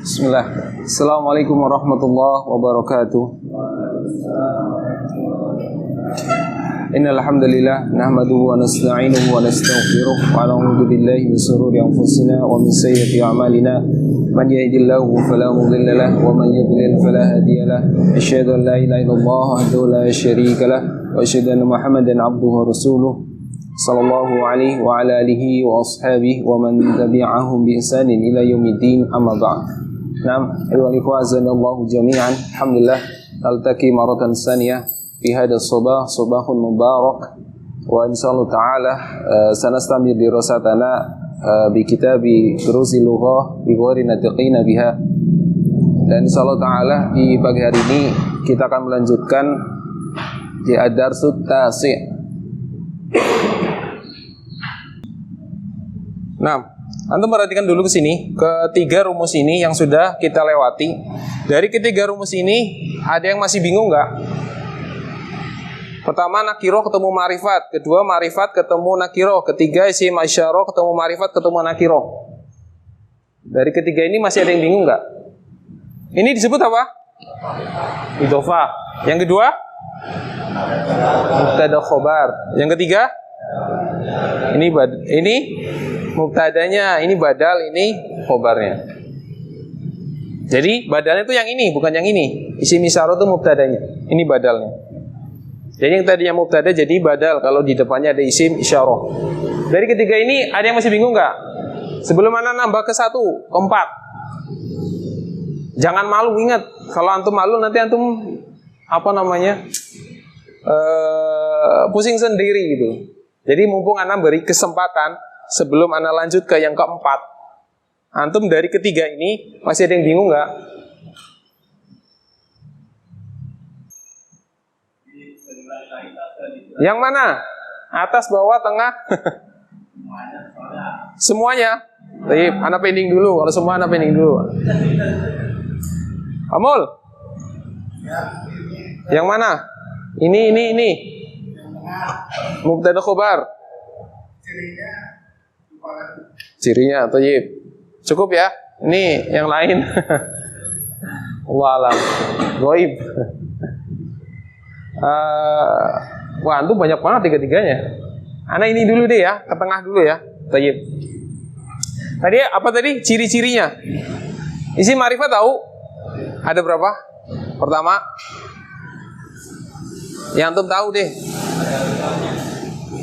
Bismillah. Assalamualaikum warahmatullahi wabarakatuh. Innal hamdalillah nahmaduhu wa nasta'inuhu wa nastaghfiruh wa na'udzu billahi min shururi anfusina wa min sayyiati a'malina. Man yahdihillahu fala mudilla lahu wa man yudlil fala hadiya lahu. Asyhadu an la ilaha illallah wahdahu la syarika lahu wa asyhadu anna Muhammadan 'abduhu wa rasuluh. Sallallahu alaihi wa ala alihi wa ashabihi wa man tabi'ahum bi ihsanin ila yaumiddin, amma ba'd. Naam, ayuhal ikhwah azanallahu jami'an. Alhamdulillah naltaqi maratan tsaniyah fi hadzal sabahun mubarak wa insyaallah taala sanastamir dirasatana bi kitabi Duruzil Lughah bi ghairi natiqina biha. Dan insyaallah taala di pagi hari ini kita akan melanjutkan di ad-darsut tasi'. Nah, antum perhatikan dulu ke sini, ketiga rumus ini yang sudah kita lewati. Dari ketiga rumus ini, ada yang masih bingung nggak? Pertama, nakiroh ketemu ma'rifat. Kedua, ma'rifat ketemu nakiroh. Ketiga, isim isyarah ketemu ma'rifat ketemu nakiroh. Dari ketiga ini masih ada yang bingung nggak? Ini disebut apa? Idhofah. Yang kedua, mubtada khobar. Yang ketiga, ini mubtadanya, ini badal, ini khobarnya. Jadi badalnya itu yang ini, bukan yang ini. Isim isyarah itu mubtadanya, ini badalnya. Jadi yang tadinya mubtada jadi badal kalau di depannya ada isim isyarah. Dari ketiga ini ada yang masih bingung nggak? Sebelum Anda nambah ke 1, ke 4. Jangan malu, ingat. Kalau antum malu nanti antum pusing sendiri gitu. Jadi mumpung Anda beri kesempatan sebelum Anda lanjut ke yang keempat. Antum dari ketiga ini masih ada yang bingung nggak? Yang mana? Atas, bawah, tengah? Semuanya. Baik, Anda pending dulu. Kalau semua Anda pending dulu. Amul? Yang mana? Ini. Mubtada khobar. Cirinya thayyib. Cukup ya? Ini yang lain. Allah alam. Ghaib. Wah, antum banyak banget tiga-tiganya. Ana ini dulu deh ya, ke tengah dulu ya. Thayyib. Tadi apa tadi? Ciri-cirinya. Isim ma'rifat tahu? Ada berapa? Pertama, yang antum tahu deh.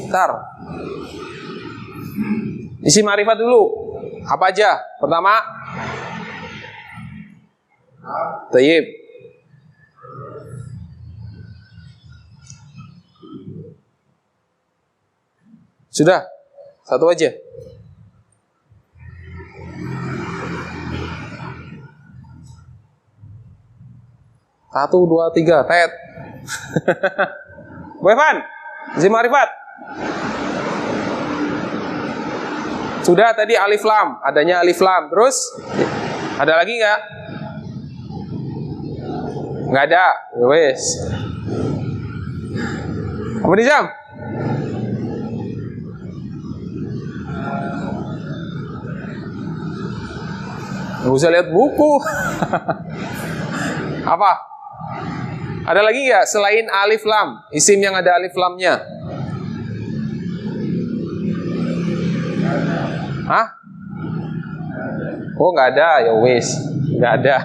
Ntar. Isim ma'rifat dulu. Apa aja? Pertama, thayyib. Sudah? Satu aja. Satu, dua, tiga. Tet. Bu Evan, isim ma'rifat. Sudah tadi alif lam, adanya alif lam. Terus ada lagi nggak? Nggak ada. Wes. Apa di jam? Nggak usah lihat buku. Apa? Ada lagi nggak selain alif lam? Isim yang ada alif lamnya? Hah? Oh, nggak ada, ya wes, nggak ada.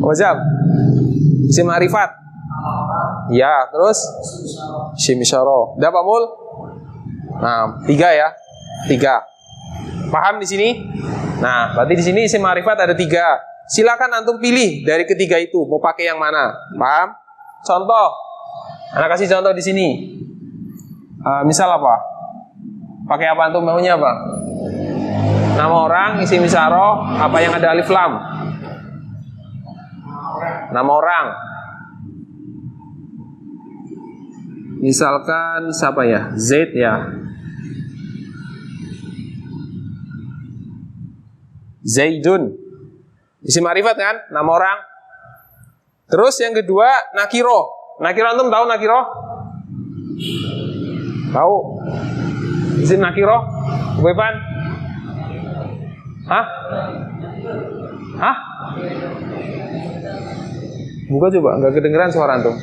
Wajab. Isim ma'rifat. Ya, terus isim isyarah. Udah Pak Mul? Nah, 3 ya, 3. Paham di sini? Nah, berarti di sini isim ma'rifat ada 3. Silakan antum pilih dari ketiga itu mau pakai yang mana. Paham? Contoh. Anak kasih contoh di sini. Misal apa? Pakai apa antum maunya apa? Nama orang, isim isyarah, apa yang ada alif lam? Nama orang. Misalkan siapa ya? Zaid ya. Zaidun. Isim ma'rifat kan? Nama orang. Terus yang kedua, nakiro. Nakiro antum tahu nakiro? Tahu? Isim nakiro? Bukan? Hah? Hah? Buka coba, nggak kedengeran suara antum.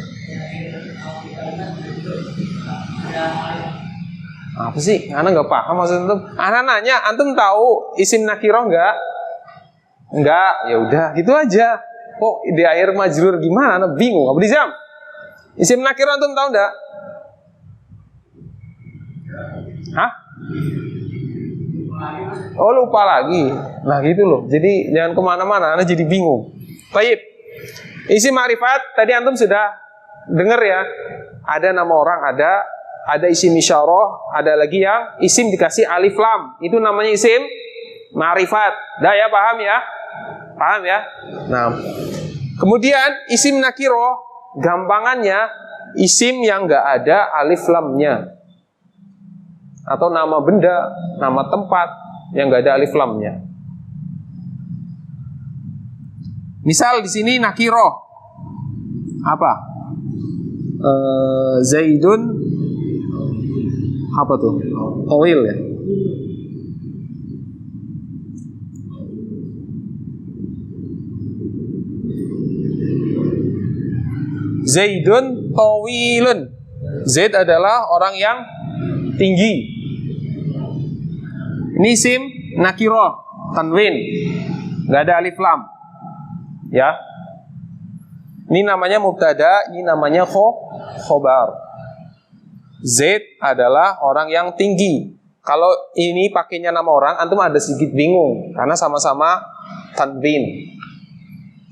Apa sih? Ana nggak paham maksud antum. Ana nanya, antum tahu isim nakiroh nggak? Nggak, ya udah gitu aja. Kok di air majrur gimana? Ana bingung. Abu Dizam, isim nakiroh antum tahu nggak? Hah? Oh lupa lagi. Nah gitu loh. Jadi jangan kemana-mana. Ana jadi bingung. Baik. Isim ma'rifat tadi antum sudah dengar ya. Ada nama orang, ada isim isyarah, ada lagi yang isim dikasih alif lam. Itu namanya isim ma'rifat. Dah ya, paham ya? Paham ya? Nah, kemudian isim nakiroh, gampangannya isim yang nggak ada alif lamnya. Atau nama benda, nama tempat yang nggak ada alif lamnya. Misal di sini nakiroh apa? Zaidun apa tuh? Oil ya. Zaidun tawilun. Zaid adalah orang yang tinggi. Ini isim nakiroh, tanwin, nggak ada alif lam. Ya, ini namanya mubtada, ini namanya khobar. Zaid adalah orang yang tinggi. Kalau ini pakainya nama orang, antum ada sedikit bingung karena sama-sama tanwin.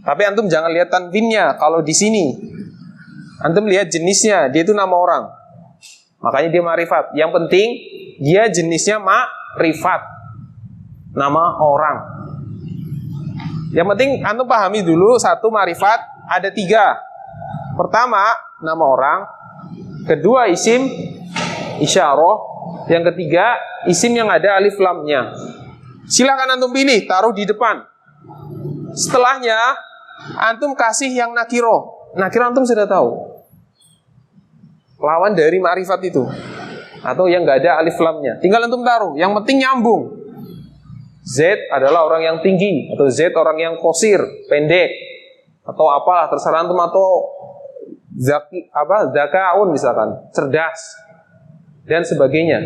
Tapi antum jangan lihat tanwinnya. Kalau di sini, antum lihat jenisnya, dia itu nama orang. Makanya dia ma'rifat. Yang penting dia jenisnya ma'rifat, nama orang. Yang penting antum pahami dulu, satu ma'rifat ada 3. Pertama nama orang, kedua isim isyarah, yang ketiga isim yang ada alif lamnya. Silakan antum pilih, taruh di depan. Setelahnya antum kasih yang nakiroh. Nakiroh antum sudah tahu, lawan dari ma'rifat itu, atau yang nggak ada alif lamnya. Tinggal antum taruh, yang penting nyambung. Z adalah orang yang tinggi, atau Z orang yang qasir, pendek, atau apalah terserah antum, atau zakaun misalkan, cerdas dan sebagainya.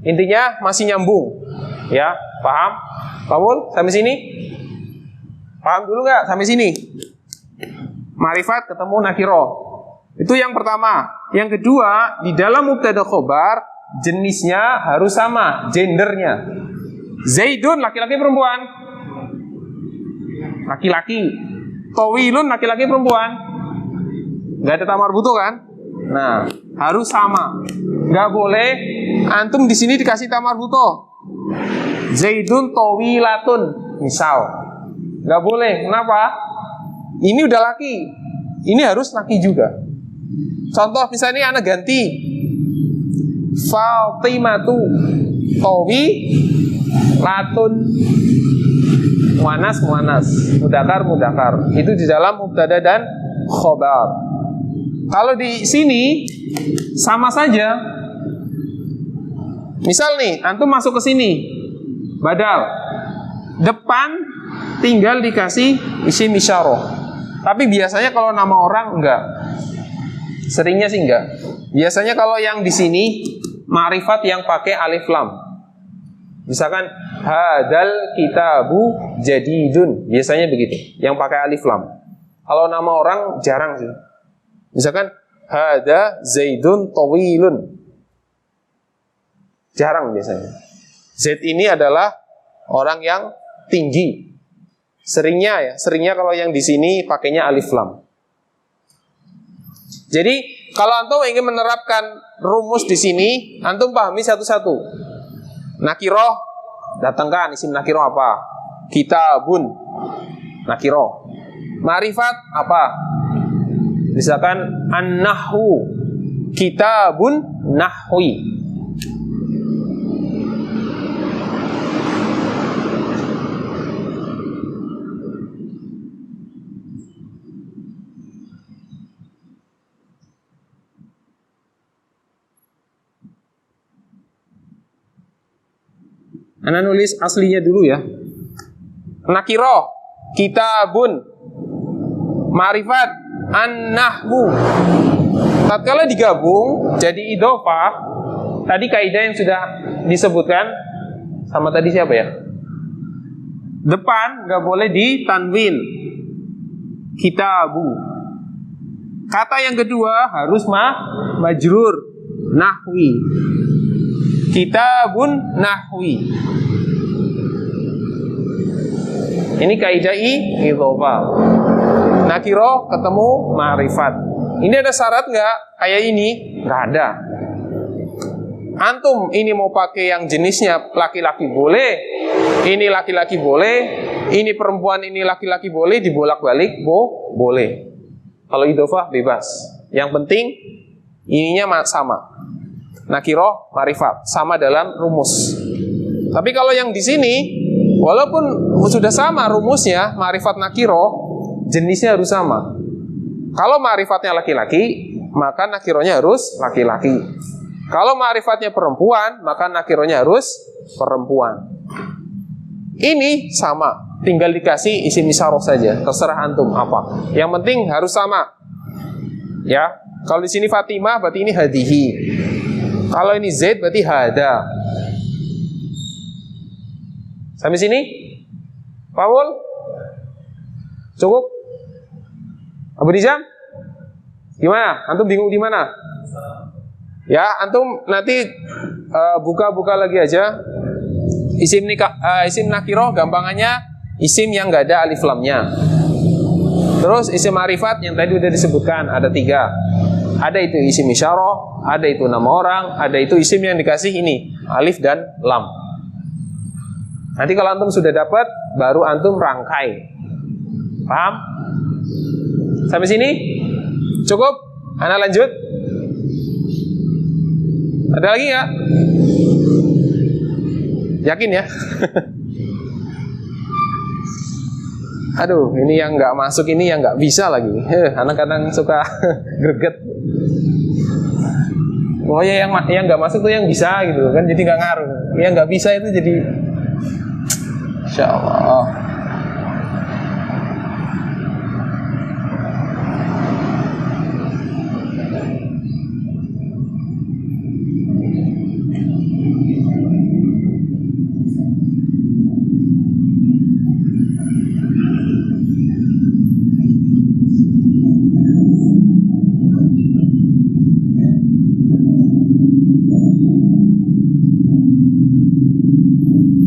Intinya masih nyambung. Ya, paham? Paham sampai sini? Paham dulu nggak sampai sini? Ma'rifat ketemu nakiroh. Itu yang pertama. Yang kedua, di dalam mubtada khobar jenisnya harus sama, gendernya. Zaidun laki-laki perempuan? Laki-laki. Tawilun laki-laki perempuan? Gak ada tamar butuh kan? Nah, harus sama. Gak boleh antum di sini dikasih tamar butuh. Zaidun tawilatun misal. Gak boleh. Kenapa? Ini udah laki. Ini harus laki juga. Contoh misalnya anak ganti Fatimatu tawi latun muanas mudakar. Itu di dalam mubtada dan khobar. Kalau di sini sama saja. Misal nih, antum masuk ke sini, badal. Depan tinggal dikasih isim isyarah. Tapi biasanya kalau nama orang enggak. Seringnya sih enggak. Biasanya kalau yang di sini ma'rifat yang pakai alif lam. Misalkan hadal kitabu jadidun, biasanya begitu, yang pakai alif lam. Kalau nama orang jarang sih. Misalkan hada zaidun tawilun, jarang biasanya. Zaid ini adalah orang yang tinggi. Seringnya kalau yang di sini pakainya alif lam. Jadi kalau antum ingin menerapkan rumus di sini, antum pahami satu-satu. Nakiroh, datangkan isim nakiroh apa? Kitabun, nakiroh. Ma'rifat apa? Misalkan an-nahwu, kitabun nahwi. Anda nulis aslinya dulu ya. Nakiroh, kitabun. Ma'rifat an-nahwu. Tatkala digabung jadi idhofah, tadi kaidah yang sudah disebutkan sama tadi siapa ya? Depan nggak boleh ditanwin. Kitabu. Kata yang kedua harus majrur, nahwi. Kitabun nahwi. Ini kaidah idhofah. Nakiro ketemu ma'rifat. Ini ada syarat nggak? Kayak ini nggak ada. Antum ini mau pakai yang jenisnya laki-laki boleh, ini laki-laki boleh, ini perempuan ini laki-laki boleh, dibolak-balik boleh. Kalau idhofah bebas. Yang penting ininya sama. Nakiro, ma'rifat sama dalam rumus. Tapi kalau yang di sini walaupun sudah sama rumusnya, ma'rifat nakiro, jenisnya harus sama. Kalau ma'rifatnya laki-laki, maka nakironya harus laki-laki. Kalau ma'rifatnya perempuan, maka nakironya harus perempuan. Ini sama, tinggal dikasih isim isyarah saja, terserah antum apa. Yang penting harus sama. Ya, kalau di sini Fatimah berarti ini hadihi. Kalau ini Zaid berarti hada. Sampai sini? Paul? Cukup? Abu Nizam? Gimana? Antum bingung di mana? Ya, antum nanti buka-buka lagi aja. Isim nakiroh gampangannya isim yang nggak ada alif lamnya. Terus isim ma'rifat yang tadi udah disebutkan ada 3. Ada itu isim isyarah, ada itu nama orang, ada itu isim yang dikasih ini alif dan lam. Nanti kalau antum sudah dapat, baru antum rangkai. Paham? Sampai sini? Cukup? Ana lanjut? Ada lagi nggak? Yakin ya? Aduh, ini yang nggak masuk, ini yang nggak bisa lagi. Anak kadang suka greget. Pokoknya yang nggak masuk tuh yang bisa gitu kan, jadi nggak ngaruh. Yang nggak bisa itu jadi, Insya Allah.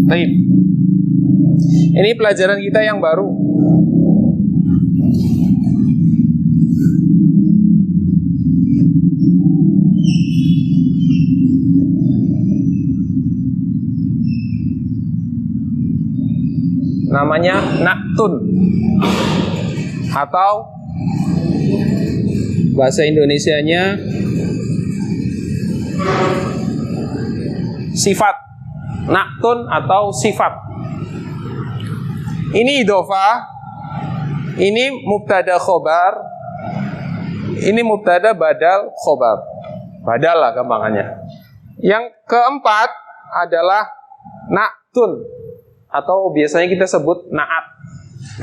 Baik. Ini pelajaran kita yang baru. Namanya naktun, atau bahasa Indonesianya sifat. Naktun atau sifat. Ini idhofah, ini mubtada khobar, ini mubtada badal khobar. Badal lah gampangannya. Yang keempat adalah naktun, atau biasanya kita sebut naat.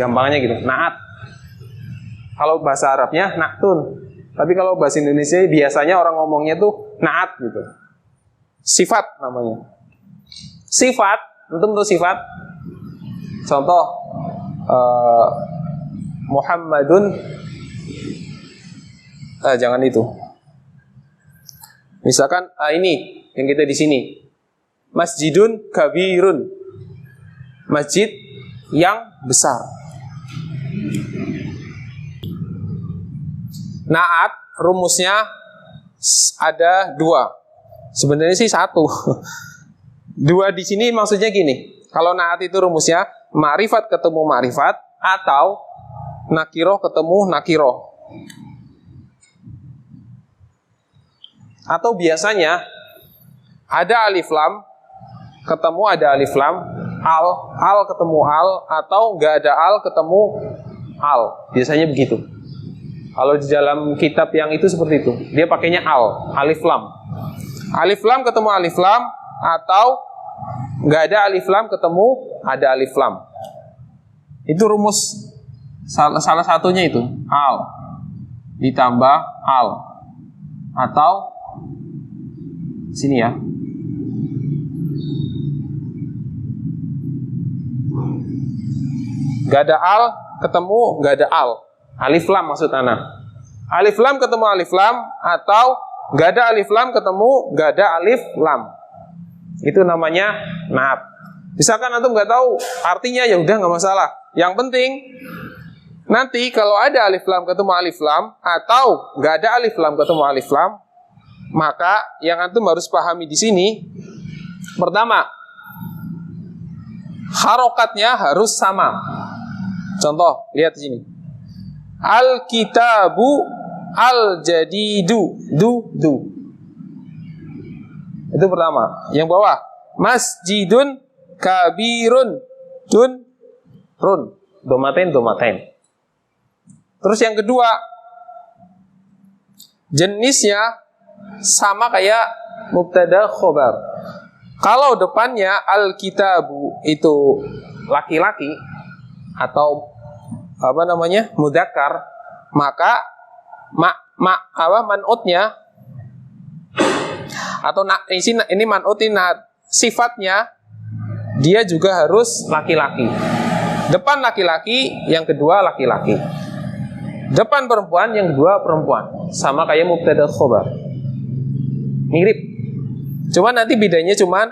Gampangannya gitu, naat. Kalau bahasa Arabnya naktun, tapi kalau bahasa Indonesia biasanya orang ngomongnya tuh naat gitu. Sifat namanya. Sifat, untuk sifat. Contoh, Muhammadun, jangan itu. Misalkan ini yang kita di sini, masjidun kabirun, masjid yang besar. Naat rumusnya ada 2. Sebenarnya sih 1. 2 di sini maksudnya gini. Kalau naat itu rumusnya ma'rifat ketemu ma'rifat atau nakiroh ketemu nakiroh. Atau biasanya ada alif lam ketemu ada alif lam, al ketemu al, atau nggak ada al ketemu al. Biasanya begitu. Kalau di dalam kitab yang itu seperti itu, dia pakainya alif lam. Alif lam ketemu alif lam, atau nggak ada alif lam ketemu ada alif lam. Itu rumus salah satunya itu al ditambah al, atau sini ya. Gak ada al ketemu gak ada al. Alif lam maksud ana. Alif lam ketemu alif lam, atau gak ada alif lam ketemu gak ada alif lam. Itu namanya naat. Misalkan antum nggak tahu artinya, ya udah nggak masalah. Yang penting nanti kalau ada alif lam ketemu alif lam, atau nggak ada alif lam ketemu alif lam, maka yang antum harus pahami di sini, pertama, harokatnya harus sama. Contoh, lihat di sini. Al-kitabu al-jadidu, du. Itu pertama. Yang bawah, masjidun kabirun, run, domaten. Terus yang kedua, jenisnya sama kayak mubtada khobar. Kalau depannya al-kitabu itu laki-laki atau mudzakkar, maka man'utnya atau ini man'utin sifatnya dia juga harus laki-laki. Depan laki-laki, yang kedua laki-laki. Depan perempuan, yang kedua perempuan. Sama kayak mubtada khobar. Mirip. Cuman nanti bedanya cuman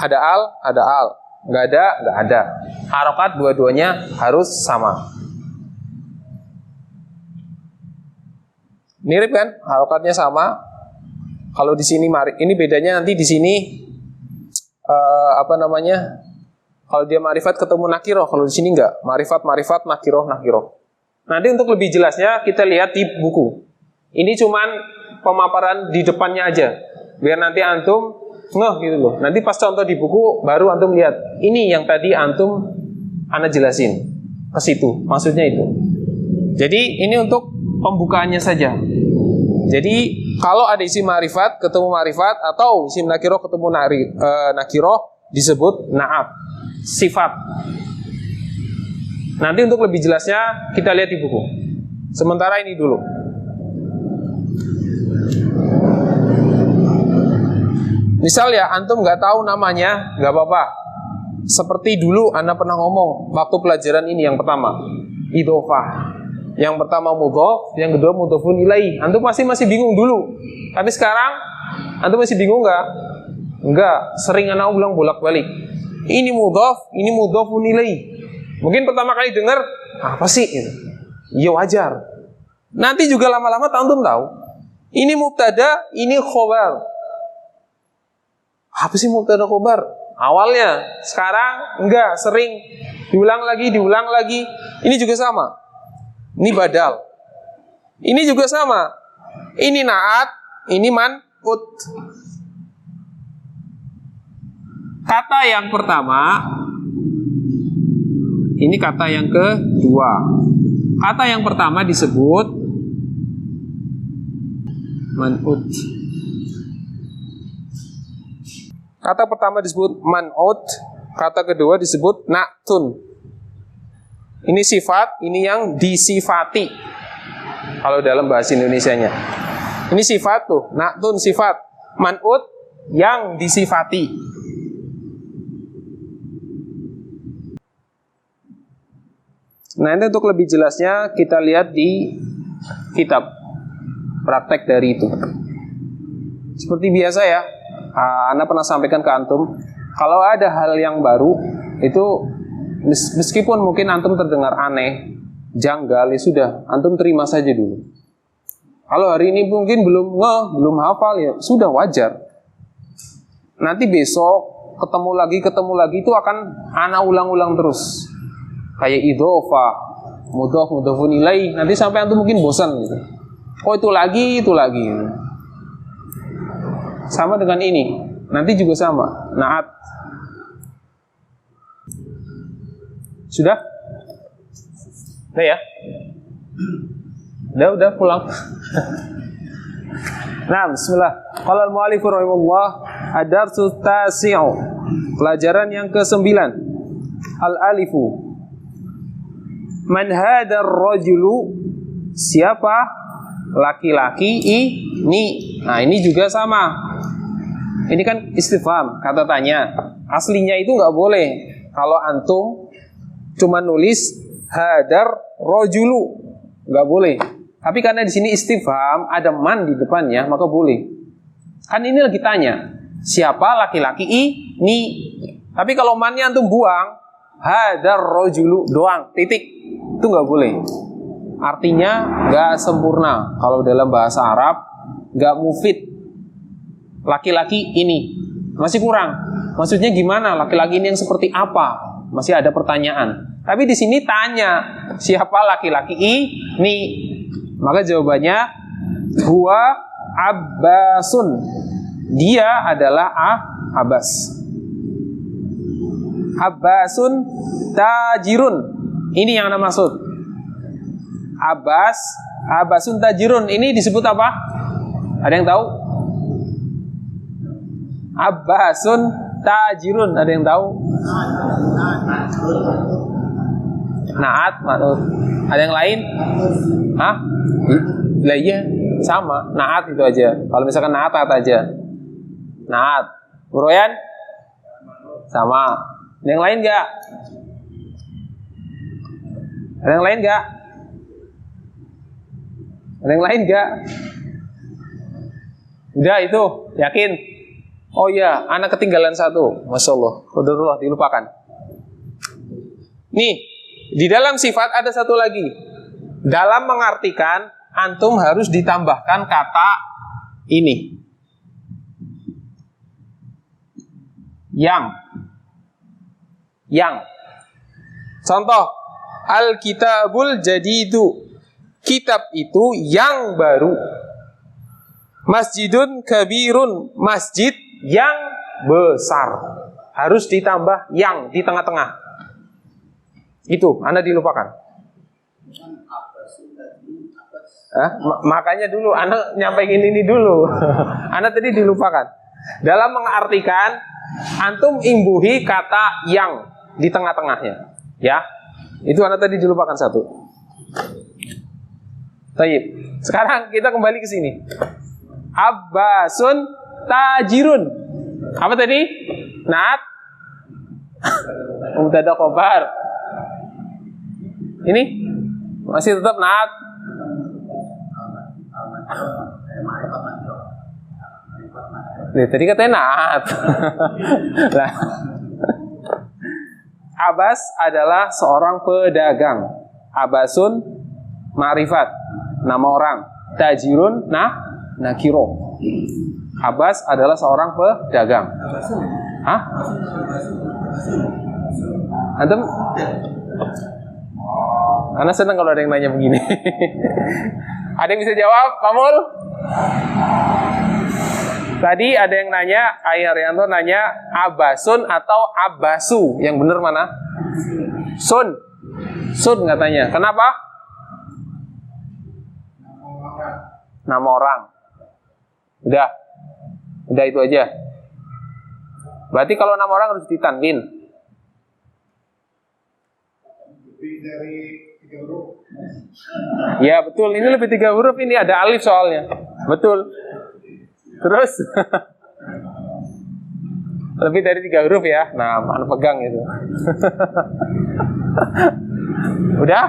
ada al. Nggak ada. Harokat dua-duanya harus sama. Mirip kan? Harokatnya sama. Kalau di sini ini bedanya nanti di sini kalau dia ma'rifat ketemu nakiroh, kalau di sini enggak. Ma'rifat, nakiroh. Nanti untuk lebih jelasnya kita lihat di buku. Ini cuman pemaparan di depannya aja, biar nanti antum ngeh gitu loh. Nanti pas contoh di buku baru antum lihat. Ini yang tadi antum ana jelasin ke situ, maksudnya itu. Jadi ini untuk pembukaannya saja. Jadi kalau ada isim ma'rifat ketemu ma'rifat, atau isim nakiroh ketemu nakiroh, disebut na'at, sifat. Nanti untuk lebih jelasnya kita lihat di buku. Sementara ini dulu. Misal ya antum nggak tahu namanya, nggak apa-apa. Seperti dulu Anda pernah ngomong waktu pelajaran ini yang pertama, idhofah. Yang pertama mudhof, yang kedua mudhofun ilaih. Antum pasti masih bingung dulu. Tapi sekarang antum masih bingung nggak? Enggak, sering anak ulang bolak-balik. Ini mudhof, ini mudhofun ilaih. Mungkin pertama kali dengar, apa sih? Iya wajar. Nanti juga lama-lama antum tahu. Ini mubtada, ini khobar. Apa sih mubtada khobar? Awalnya, sekarang enggak, sering diulang lagi. Ini juga sama. Ini badal. Ini juga sama. Ini naat, ini man'ut. Kata yang pertama, ini kata yang kedua. Kata yang pertama disebut man'ut. Kata pertama disebut man'ut, kata kedua disebut na'tun. Ini sifat, ini yang disifati. Kalau dalam bahasa Indonesianya. Ini sifat tuh, na'tun sifat, man'ut yang disifati. Nah, ini untuk lebih jelasnya kita lihat di kitab praktek dari itu. Seperti biasa ya, Anda pernah sampaikan ke antum, kalau ada hal yang baru itu meskipun mungkin antum terdengar aneh, janggal, ya sudah, antum terima saja dulu. Kalau hari ini mungkin belum hafal, ya sudah, wajar. Nanti besok ketemu lagi itu akan ana ulang-ulang terus. Kayak idhofa, mudhofun ilaih, nanti sampai antum mungkin bosan gitu. Oh itu lagi. Sama dengan ini, nanti juga sama, naat. Sudah? Udah ya? Udah pulang. Nah, bismillah. Qala al-mu'allif rahimahullah, ad-darsu tasi'u. Pelajaran yang ke-9. Al-alifu. Man hadar rajulu, siapa laki-laki ini. Nah, ini juga sama. Ini kan istifham, kata tanya. Aslinya itu nggak boleh. Kalau antum cuma nulis hadar rajulu, nggak boleh. Tapi karena di sini istifham, ada man di depannya, maka boleh. Kan ini lagi tanya, siapa laki-laki ini. Tapi kalau mannya antum buang, hadar rajulu doang, titik. Itu nggak boleh. Artinya nggak sempurna. Kalau dalam bahasa Arab nggak mufid. Laki-laki ini masih kurang. Maksudnya gimana? Laki-laki ini yang seperti apa? Masih ada pertanyaan. Tapi di sini tanya siapa laki-laki ini. Maka jawabannya huwa Abbasun. Dia adalah Abbas. Abbasun tajirun. Ini yang Anda maksud. Abbasun tajirun. Ini disebut apa? Ada yang tahu? Abbasun tajirun. Ada yang tahu? Naat, maksud. Ada yang lain? Hah? Lah iya, sama. Naat itu aja. Kalau misalkan naat aja. Naat. Uroyan? Sama. Ada yang lain enggak? Ada yang lain enggak? Ada yang lain enggak? Udah itu, yakin? Oh iya, anak ketinggalan satu. Masya Allah, qadarullah, dilupakan. Nih, di dalam sifat ada satu lagi. Dalam mengartikan, antum harus ditambahkan kata ini. Yang. Contoh, Al-kitabul jadidu. Kitab itu yang baru. Masjidun kabirun. Masjid yang besar. Harus ditambah yang di tengah-tengah. Itu, Anda dilupakan. Makanya dulu Anda nyampaikan ini dulu. Anda tadi dilupakan. Dalam mengartikan, antum imbuhi kata yang di tengah-tengahnya. Ya, itu Anda tadi dilupakan satu. Baik. Sekarang kita kembali ke sini. Abbasun tajirun. Apa tadi? Naat. Mubtada khobar. Ini masih tetap naat. Tadi katanya naat. Nah, Abbas adalah seorang pedagang. Abbasun ma'rifat, nama orang. Tajirun nakiro. Abbas adalah seorang pedagang. Hah? Antum? Ana senang kalau ada yang nanya begini. Ada yang bisa jawab, Pak Mul? Tadi ada yang nanya, Ayah Rianto nanya Abbasun atau Abbasu. Yang benar mana? Sun katanya. Kenapa? Nama orang. Udah itu aja. Berarti kalau nama orang harus ditanwin. Lebih dari 3 huruf. Ya betul, ini lebih 3 huruf, ini ada alif soalnya. Betul. Terus lebih dari 3 huruf ya. Nah, mana pegang itu. Udah?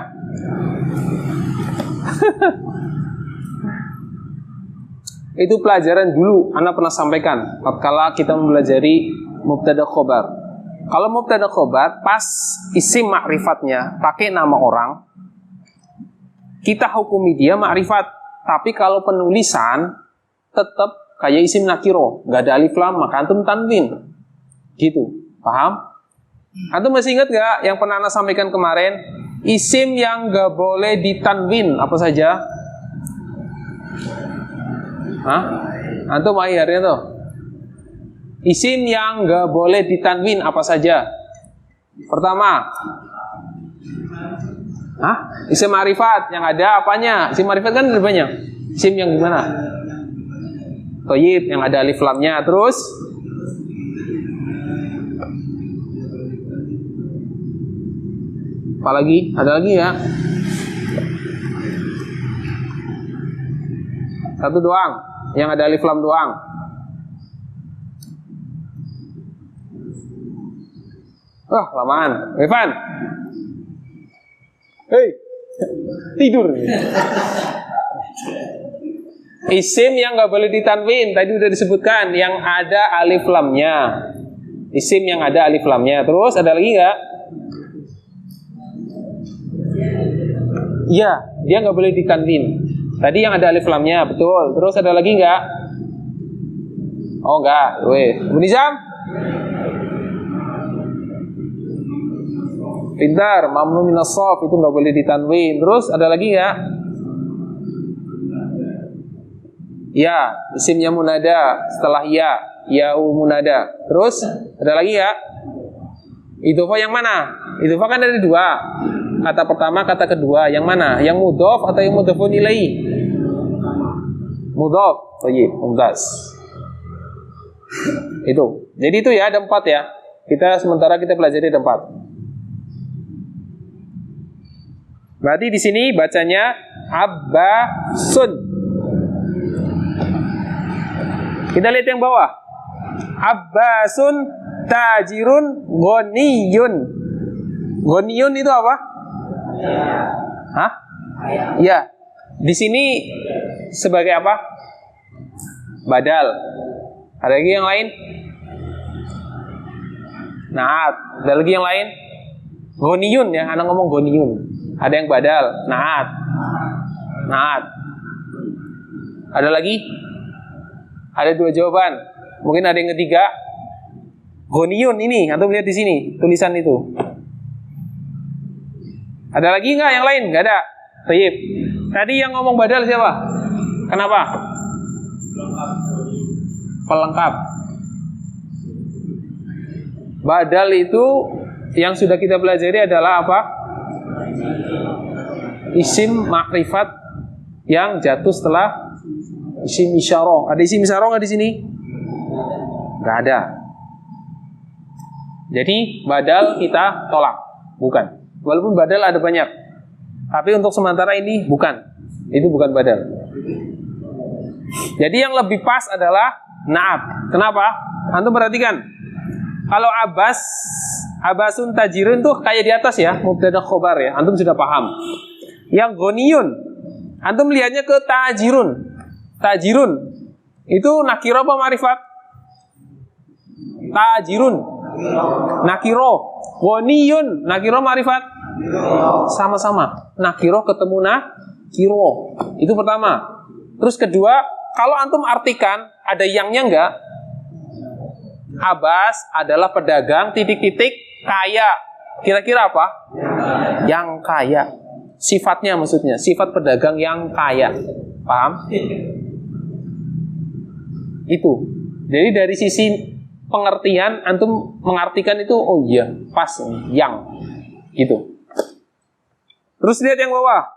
Itu pelajaran dulu Anda pernah sampaikan kalau kita mempelajari mubtada khobar. Kalau mubtada khobar pas isim ma'rifatnya pakai nama orang, kita hukumi dia ma'rifat. Tapi kalau penulisan tetap kayak isim nakiro, nggak ada alif lam, maka antum tanwin. Gitu, paham? Antum masih ingat nggak yang pernah Anda sampaikan kemarin? Isim yang nggak boleh ditanwin apa saja? Hah? Antum akhirnya tuh. Isim yang nggak boleh ditanwin apa saja? Pertama, isim ma'rifat yang ada apanya? Isim ma'rifat kan ada banyak. Isim yang gimana? Thayyib yang ada alif lamnya. Terus Apalagi? Ada lagi ya? Satu doang, yang ada alif lam doang. Lamaan. Evan. Hei, tidur. Isim yang nggak boleh ditanwin tadi udah disebutkan, yang ada alif lamnya. Isim yang ada alif lamnya. Terus ada lagi nggak? Iya, dia nggak boleh ditanwin. Tadi yang ada alif lamnya, betul. Terus ada lagi nggak? Oh nggak. Weh, Bunizam? Pintar, mamnu minas shaf itu nggak boleh ditanwin. Terus ada lagi nggak? Ya, isimnya munada setelah ya munada. Terus ada lagi ya? Idhofah yang mana? Idhofah kan ada dua. Kata pertama, kata kedua. Yang mana? Yang mudhof atau yang mudhofun ilaihi? Mudhof. Baik, mumtaz. Itu. Jadi itu ya, ada 4 ya. Sementara kita pelajari ada 4. Berarti di sini bacanya abbasun. Kita lihat yang bawah. Abbasun tajirun ghaniyun. Ghaniyun itu apa? Hah? Ya. Di sini sebagai apa? Badal. Ada lagi yang lain? Naat. Ada lagi yang lain? Ghaniyun ya, anak ngomong ghaniyun. Ada yang badal, naat. Naat. Ada lagi? Ada 2 jawaban. Mungkin ada yang ketiga. Ghaniyun ini, antum lihat di sini tulisan itu. Ada lagi nggak yang lain? Nggak ada. Baik. Tadi yang ngomong badal siapa? Kenapa? Pelengkap. Badal itu yang sudah kita pelajari adalah apa? Isim makrifat yang jatuh setelah isim isyarah. Ada isim isyarah nggak di sini? Nggak ada. Jadi badal kita tolak, bukan. Walaupun badal ada banyak, tapi untuk sementara ini bukan. Itu bukan badal. Jadi yang lebih pas adalah naat. Kenapa? Antum perhatikan. Kalau abasun tajirun tuh kayak di atas ya, mubtada khobar ya. Antum sudah paham. Yang ghaniyun, antum lihatnya ke tajirun. Tajirun itu nakiro apa ma'rifat? Tajirun nakiro. Ghaniyun nakiro ma'rifat? Sama-sama. Nakiro ketemu nakiro. Itu pertama. Terus kedua, kalau antum artikan ada yangnya enggak? Abas adalah pedagang titik-titik kaya. Kira-kira apa? Yang kaya. Sifatnya maksudnya, sifat pedagang yang kaya. Paham? Itu. Jadi dari sisi pengertian antum mengartikan itu, oh iya, pas yang gitu. Terus lihat yang bawah.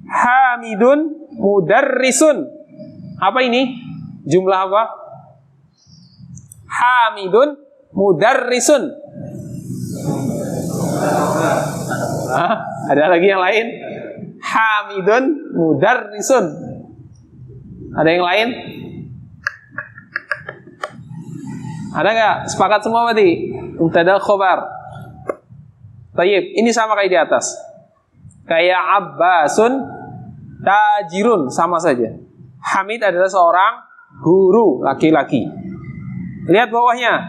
Hamidun mudarrisun. Apa ini? Jumlah apa? Hamidun mudarrisun. Ada lagi yang lain? Hamidun mudarrisun. Ada yang lain? Ada nggak? Sepakat semua berarti? Mubtada khobar. Baik, ini sama kayak di atas. Kayak Abbasun tajirun, sama saja. Hamid adalah seorang guru laki-laki. Lihat bawahnya.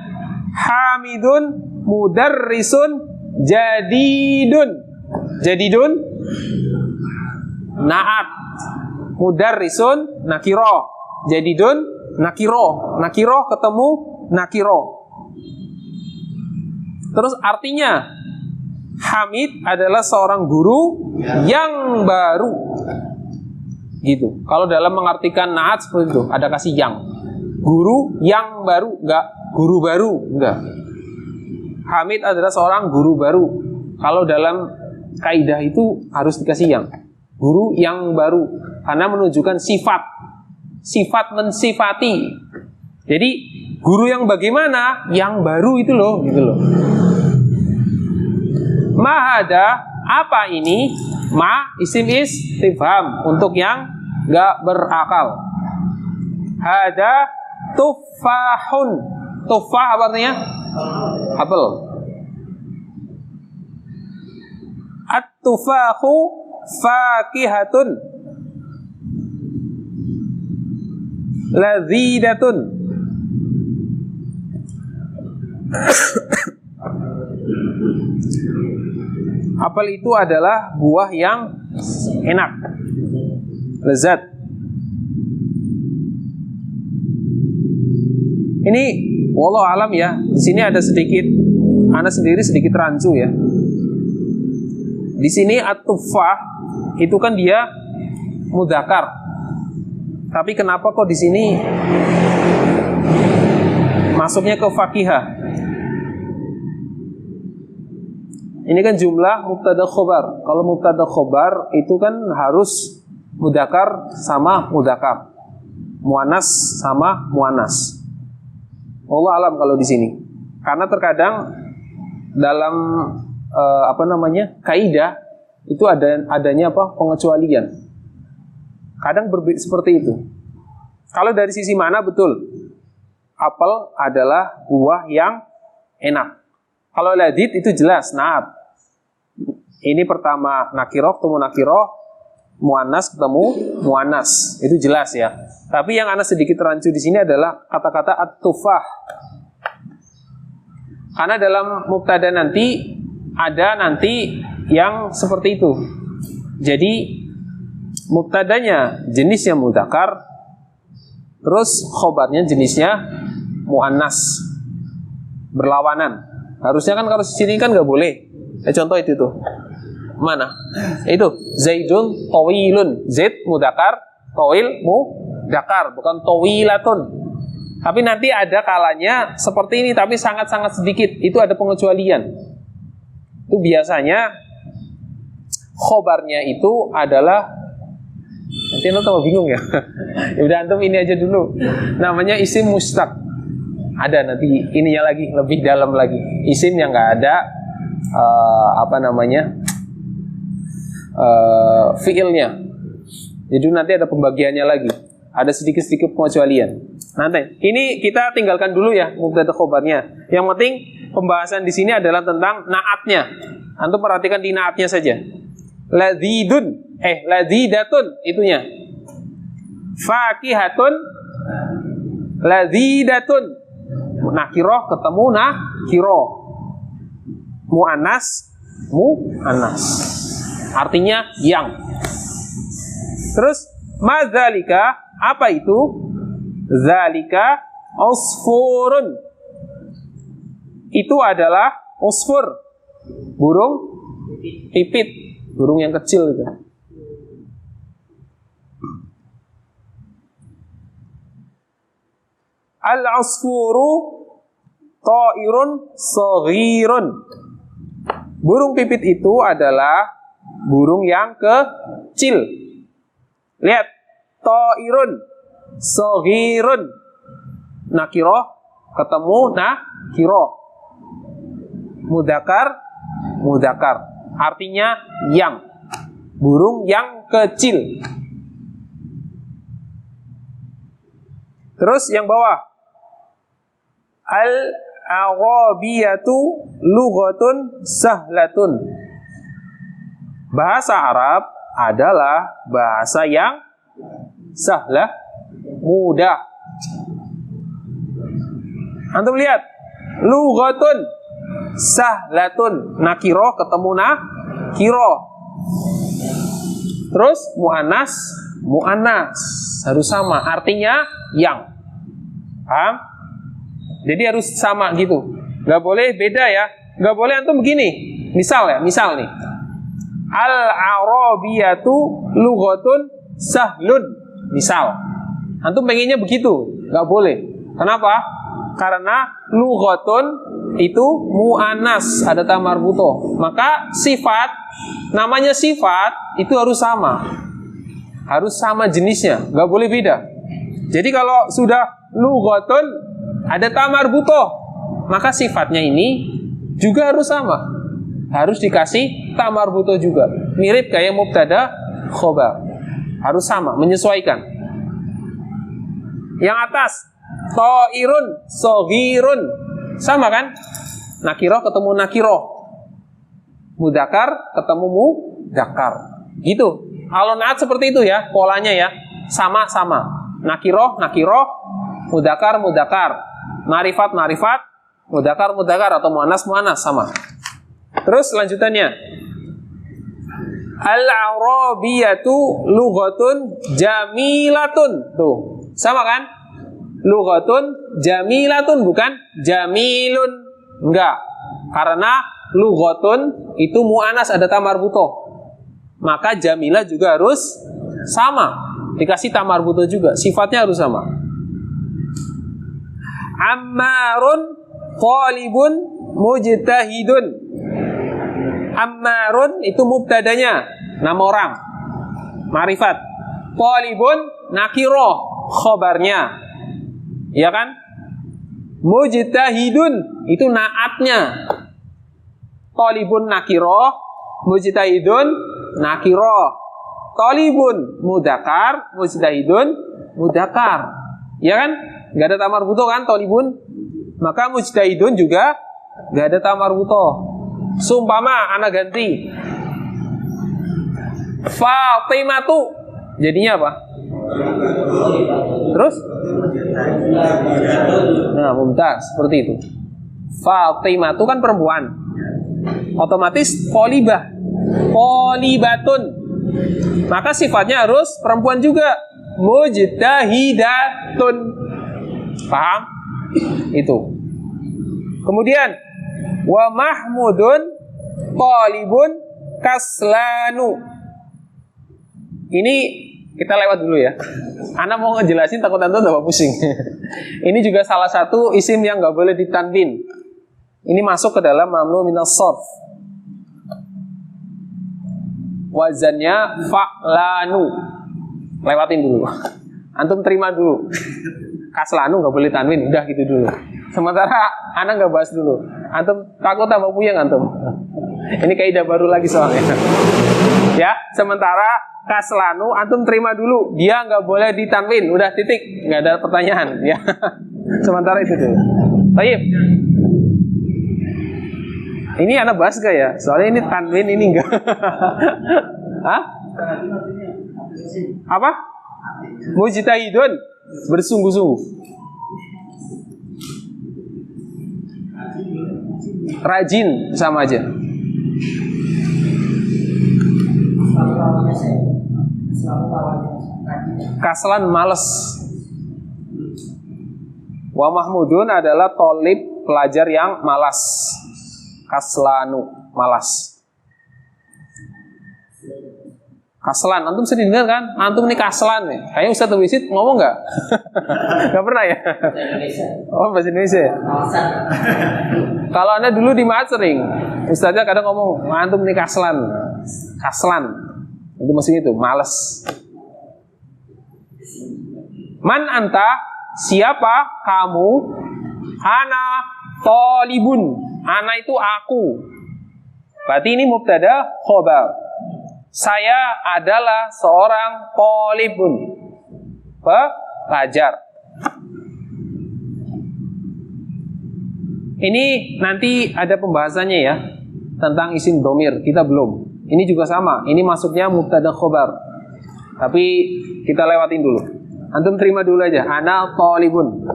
Hamidun mudarrisun jadidun. Jadidun naat. Mudarrisun nakiro. Jadidun nakiro. Nakiro ketemu nakiro. Terus artinya Hamid adalah seorang guru yang baru. Gitu. Kalau dalam mengartikan naat seperti itu, ada kasih yang. Guru yang baru, enggak guru baru, enggak. Hamid adalah seorang guru baru. Kalau dalam kaidah itu harus dikasih yang. Guru yang baru, karena menunjukkan sifat. Sifat mensifati. Jadi guru yang bagaimana? Yang baru itu loh, gitu loh. Ma hada, apa ini? Ma isim istifham untuk yang gak berakal. Hada tufahun. Tufah apa artinya? Apel. At-tufahu fakihatun lazidatun. Apel itu adalah buah yang enak, lezat. Ini wallahu alam ya. Di sini ada sedikit, ana sendiri sedikit rancu ya. Di sini at-tufah itu kan dia mudzakkar. Tapi kenapa kok di sini masuknya ke fakihah? Ini kan jumlah mubtada khobar. Kalau mubtada khobar itu kan harus mudzakkar sama mudzakkar, muannas sama muannas. Allah alam kalau di sini. Karena terkadang dalam kaidah itu adanya pengecualian. Kadang seperti itu. Kalau dari sisi mana betul? Apel adalah buah yang enak. Kalau ladid itu jelas, naat. Ini pertama nakiroh ketemu nakiroh, muannas ketemu muannas, itu jelas ya. Tapi yang ana sedikit rancu di sini adalah kata-kata at-tufah. Karena dalam mubtada nanti ada nanti yang seperti itu. Jadi mubtadanya jenisnya mudzakkar, terus khobarnya jenisnya muannas, berlawanan. Harusnya kan kalau di sini kan nggak boleh. Contoh itu tuh. Mana? Itu Zaidun tawilun. Zaid mudzakkar, tawil mudzakkar, bukan tawilatun. Tapi nanti ada kalanya seperti ini tapi sangat-sangat sedikit. Itu ada pengecualian. Itu biasanya khobarnya itu adalah, nanti antum tambah bingung ya. Ya udah antum ini aja dulu. Namanya isim mustaq. Ada nanti ininya lagi lebih dalam lagi. Isim yang nggak ada fiilnya. Jadi nanti ada pembagiannya lagi. Ada sedikit-sedikit pengecualian. Nanti ini kita tinggalkan dulu ya mubtada khobarnya. Yang penting pembahasan di sini adalah tentang naatnya. Antum perhatikan di naatnya saja. Lazidatun itunya. Fakihatun lazidatun. Nakiroh ketemu nakiroh. Muannas artinya yang. Terus madzalika, apa itu? Zalika usfurun. Itu adalah usfur, burung pipit, burung yang kecil itu. Al-usfuru ta'irun saghirun. Burung pipit itu adalah burung yang kecil. Lihat, ta'irun saghirun. Nakiroh ketemu nakiroh. Mudzakkar. Artinya yang. Burung yang kecil. Terus yang bawah. Al-Arabiyatu lughatun sahlatun. Bahasa Arab adalah bahasa yang sahlah, mudah. Antum lihat, lughatun sahlatun, nakiroh ketemu nakiroh. Terus muannas harus sama, artinya yang. Paham? Jadi harus sama gitu. Gak boleh beda ya. Gak boleh antum begini. Misal nih. Al-Arabiyatu lughatun sahlun. Misal. Antum pengennya begitu. Gak boleh. Kenapa? Karena lughatun itu mu'annas, ada ta marbutoh. Maka sifat, namanya sifat itu harus sama. Harus sama jenisnya. Gak boleh beda. Jadi kalau sudah lughatun ada ta marbutoh, maka sifatnya ini juga harus sama. harus dikasih ta marbutoh juga. Mirip kayak mubtada khobar. Harus sama, menyesuaikan. Yang atas, ta'irun, soghirun. Sama kan? Nakiroh ketemu nakiroh. Mudakar ketemu mudakar. Gitu. Kalau naat seperti itu ya, polanya ya. Sama-sama. Nakiroh, nakiroh. Mudakar, mudakar. Marifat, marifat. Mudakar, mudakar. Atau mu'anas, mu'anas. Sama. Terus lanjutannya. Al-Arabiyatu lughatun jamilatun. Tuh, sama kan? Lughatun jamilatun, bukan jamilun. Enggak. Karena lughatun itu mu'anas, ada ta marbutoh. Maka jamilah juga harus sama. Dikasih ta marbutoh juga. Sifatnya harus sama. Ammarun talibun mujtahidun. Ammarun itu mubtadanya, nama orang, marifat. Talibun nakiroh, khobarnya, ya kan? Mujtahidun itu naatnya. Talibun nakiroh, mujtahidun nakiroh. Talibun mudakar, mujtahidun mudakar, ya kan? Gak ada ta marbutoh kan talibun, maka mujtahidun juga gak ada ta marbutoh. Sumpama anak ganti Fatimatu, jadinya apa? Terus? Nah, mumtaz, seperti itu. Fatimatu kan perempuan, otomatis polibah, polibatun. Maka sifatnya harus perempuan juga, mujtahidatun. Paham? Itu. Kemudian wa mahmudun talibun kaslanu. Ini kita lewat dulu ya. Ana mau ngejelasin takut antum tambah pusing. Ini juga salah satu isim yang nggak boleh ditanwin. Ini masuk ke dalam mamnu minas sarf. Wazannya fa'lanu. Lewatin dulu. Antum terima dulu. Kaslanu nggak boleh tanwin, udah gitu dulu. Sementara Ana nggak bahas dulu. Antum takut tambah puyeng antum. Ini kaidah baru lagi soalnya. Ya, sementara kaslanu antum terima dulu, dia nggak boleh ditanwin, udah titik, nggak ada pertanyaan. Ya, sementara itu dulu. Baik. Ini Ana bahas gak ya? Soalnya ini tanwin, ini enggak. Hah? Apa? Mujtahidun, bersungguh-sungguh. Rajin sama aja. Kaslan males. Wa mahmudun adalah tolib, pelajar yang malas. Kaslanu, malas. Kaslan, antum sering dengar kan? Antum nih kaslan nih. Kayaknya Ustaz Wisid ngomong nggak? Nggak pernah ya? Oh, bahasa Indonesia. Kalau Anda dulu di Mahat sering, Ustaznya kadang ngomong, antum nih kaslan. Kaslan. Itu maksudnya itu, malas. Man anta, siapa kamu? Ana talibun. Ana itu aku. Berarti ini mubtada khobar. Saya adalah seorang talibun, pelajar. Ini nanti ada pembahasannya ya tentang isim dhamir. Kita belum. Ini juga sama. Ini masuknya mubtada khobar. Tapi kita lewatin dulu. Antum terima dulu aja. Ana talibun.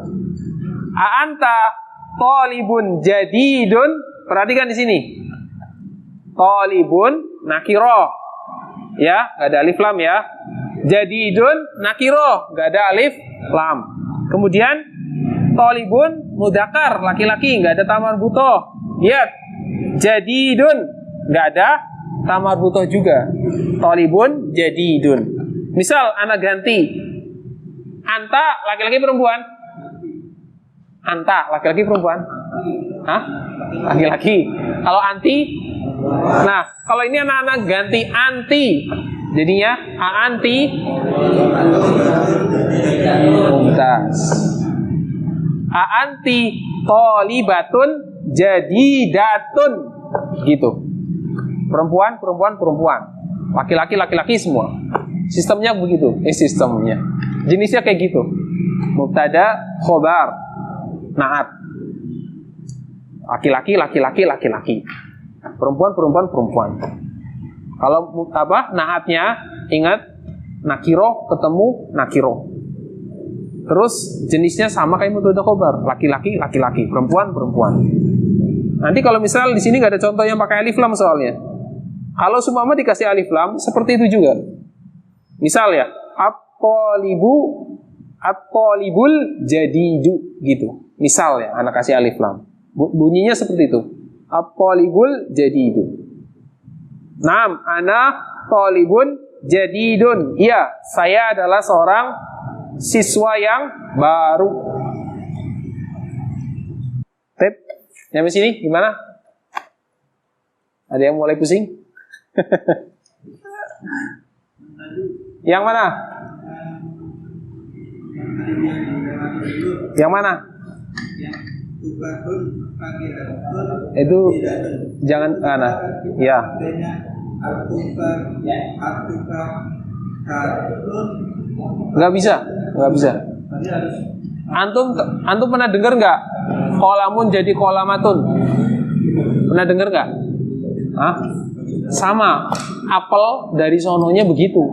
A'anta talibun jadidun. Perhatikan di sini. Talibun nakiro. Ya, gak ada alif lam ya. Jadidun nakiro, gak ada alif lam. Kemudian talibun mudakar, laki-laki, gak ada ta marbutoh. Lihat, jadidun, gak ada ta marbutoh juga. Talibun jadidun. Misal anak ganti anta laki-laki perempuan. Anta laki-laki perempuan. Hah? Laki-laki. Kalau anti. Nah, kalau ini anak-anak ganti anti, jadinya anti mumtaz. Anti tolibatun jadidatun, gitu. Perempuan, perempuan, perempuan. Laki-laki, laki-laki semua. Sistemnya begitu. Sistemnya. Jenisnya kayak gitu. Mubtada, khobar, naat. Laki-laki, laki-laki, laki-laki. Perempuan, perempuan, perempuan. Kalau naatnya, ingat nakiro ketemu nakiro. Terus jenisnya sama kayak mubtada khobar, laki-laki, laki-laki, perempuan, perempuan. Nanti kalau misal di sini nggak ada contoh yang pakai alif lam soalnya. Kalau seumpama dikasih alif lam, seperti itu juga. Misal ya, at-talibul jadidu gitu. Misal ya, anak kasih alif lam. Bunyinya seperti itu. At-talibul jadidu. Naam, ana talibun jadidun. Iya, saya adalah seorang siswa yang baru. Tep, nyampe sini gimana? Ada yang mulai pusing? Yang mana? Yang mana? Itu jangan ya. Nggak bisa. Antum pernah dengar nggak? Kolamun jadi kolamatun. Pernah dengar nggak? Hah? Sama. Apel dari sononya begitu.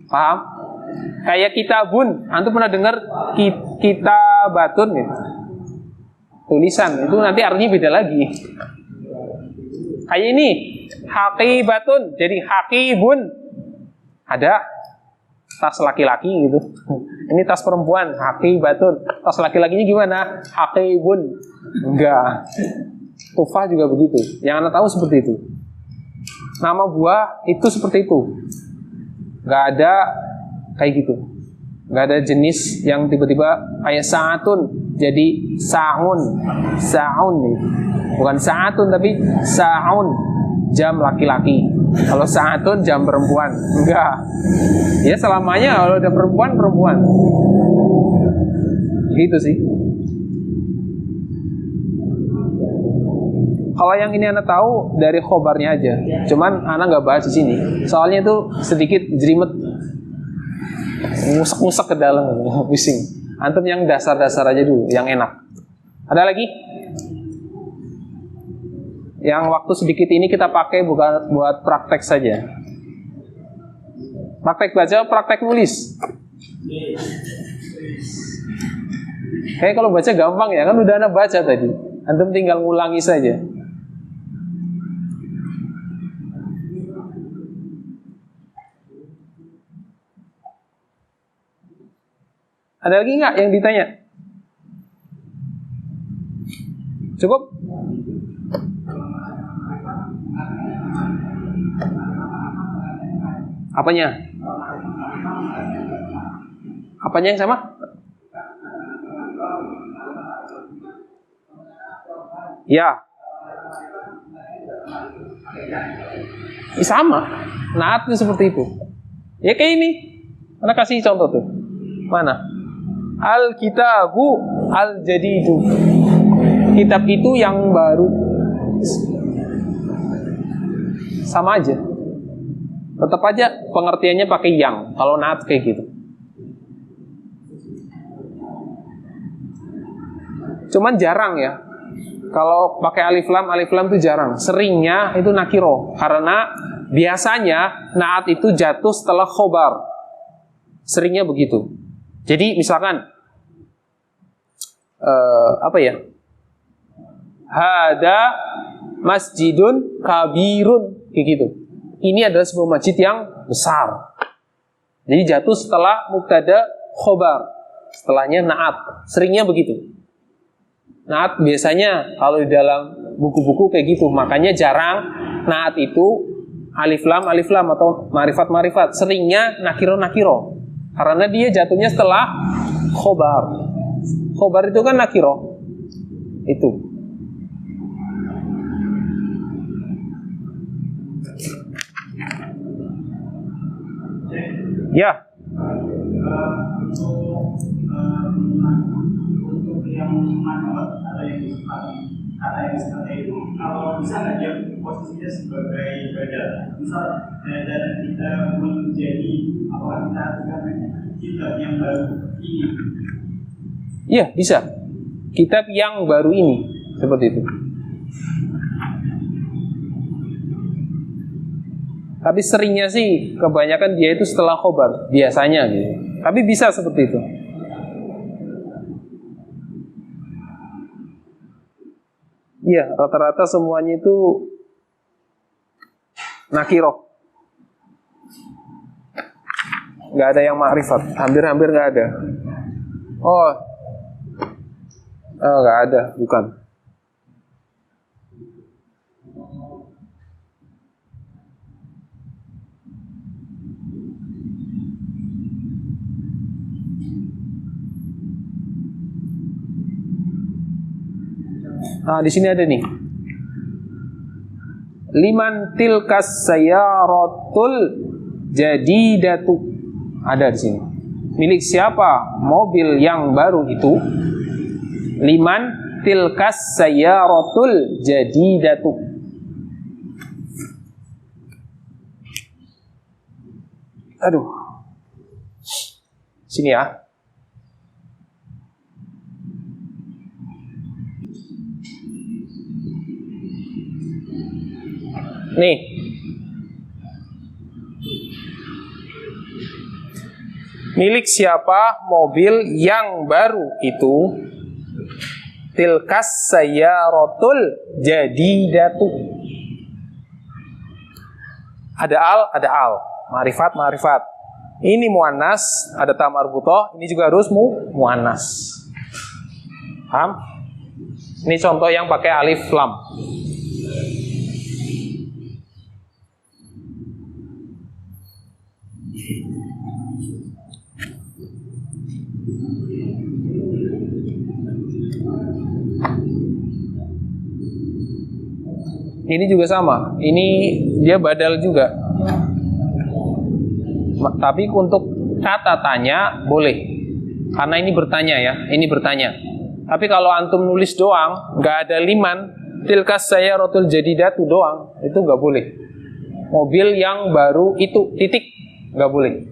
Paham? Kayak kitabun. Antum pernah dengar kitabatun gitu? Tulisan itu nanti artinya beda lagi. Kayak ini haqibatun jadi haqibun. Ada tas laki-laki gitu. Ini tas perempuan haqibatun. Tas laki-lakinya gimana? Haqibun. Enggak. Tufah juga begitu. Yang Anda tahu seperti itu. Nama buah itu seperti itu. Enggak ada kayak gitu. Enggak ada jenis yang tiba-tiba kayak saatun jadi saun. Saun nih. Bukan saatun tapi saun, jam laki-laki. Kalau saatun jam perempuan. Enggak. Ya selamanya kalau ada perempuan, perempuan. Gitu sih. Kalau yang ini Anda tahu dari khobarnya aja. Cuman Anda nggak bahas di sini. Soalnya itu sedikit jerimet. Ngusek-ngusek ke dalam, pusing. Antum yang dasar-dasar aja dulu, yang enak. Ada lagi? Yang waktu sedikit ini kita pakai bukan buat praktek saja. Praktek baca, praktek nulis. Kayak kalau baca gampang ya, kan udah Anda baca tadi. Antum tinggal ngulangi saja. Ada lagi nggak yang ditanya? Cukup? Apanya? Apanya yang sama? Ya. Sama. Naatnya seperti itu. Ya kayak ini. Mana kasih contoh tuh? Mana? Al-kitabu al-jadidu. Kitab itu yang baru. Sama aja. Tetap aja pengertiannya pakai yang. Kalau naat kayak gitu. Cuman jarang ya. Kalau pakai alif lam itu jarang. Seringnya itu nakiro. Karena biasanya naat itu jatuh setelah khobar. Seringnya begitu. Jadi misalkan hada masjidun kabirun kayak gitu. Ini adalah sebuah masjid yang besar. Jadi jatuh setelah mubtada khobar. Setelahnya naat. Seringnya begitu. Naat biasanya kalau di dalam buku-buku kayak gitu. Makanya jarang naat itu alif lam atau marifat. Seringnya nakiro. Karena dia jatuhnya setelah khobar. Khobar itu kan nakiro. Itu. Ya. Untuk yang manot ada yang disepakati. kata yang seperti itu, kalau bisa nggak dia posisinya sebagai badal, misal dan kita menjadi apakah kita artikan kitab yang baru ini? Iya, bisa. Kitab yang baru ini, seperti itu. Tapi seringnya sih, kebanyakan dia itu setelah khobar, biasanya gitu. Tapi bisa seperti itu. Iya, rata-rata semuanya itu nakiroh. Nggak ada yang ma'rifat, hampir-hampir nggak ada. Oh, nggak ada, bukan. Nah, di sini ada nih. Liman tilkas sayaratul jadidatu. Ada di sini. Milik siapa mobil yang baru itu? Liman tilkas sayaratul jadidatu. Aduh. Sini ya. Nih, milik siapa mobil yang baru itu? Tilkas sayaratul jadidatu. Ada al, ma'rifat. Ini muannas, ada ta marbuthah, ini juga harus muannas. Paham? Ini contoh yang pakai alif lam. Ini juga sama. Ini dia badal juga. Tapi untuk kata tanya boleh. Karena ini bertanya ya. Ini bertanya. Tapi kalau antum nulis doang, nggak ada liman, tilkas sayaratul jadidatu doang, itu nggak boleh. Mobil yang baru itu titik nggak boleh.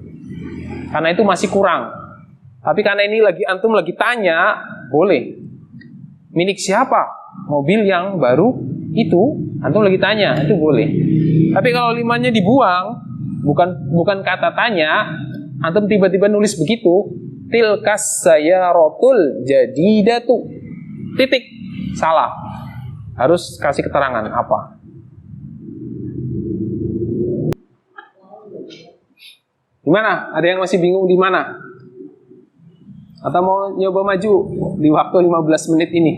Karena itu masih kurang. Tapi karena ini antum lagi tanya, boleh. Milik siapa mobil yang baru itu? Antum lagi tanya, itu boleh. Tapi kalau limannya dibuang, bukan kata tanya, antum tiba-tiba nulis begitu, tilkas sayaratul jadidatu, titik, salah. Harus kasih keterangan apa. Gimana? Ada yang masih bingung di mana? Atau mau nyoba maju di waktu 15 menit ini?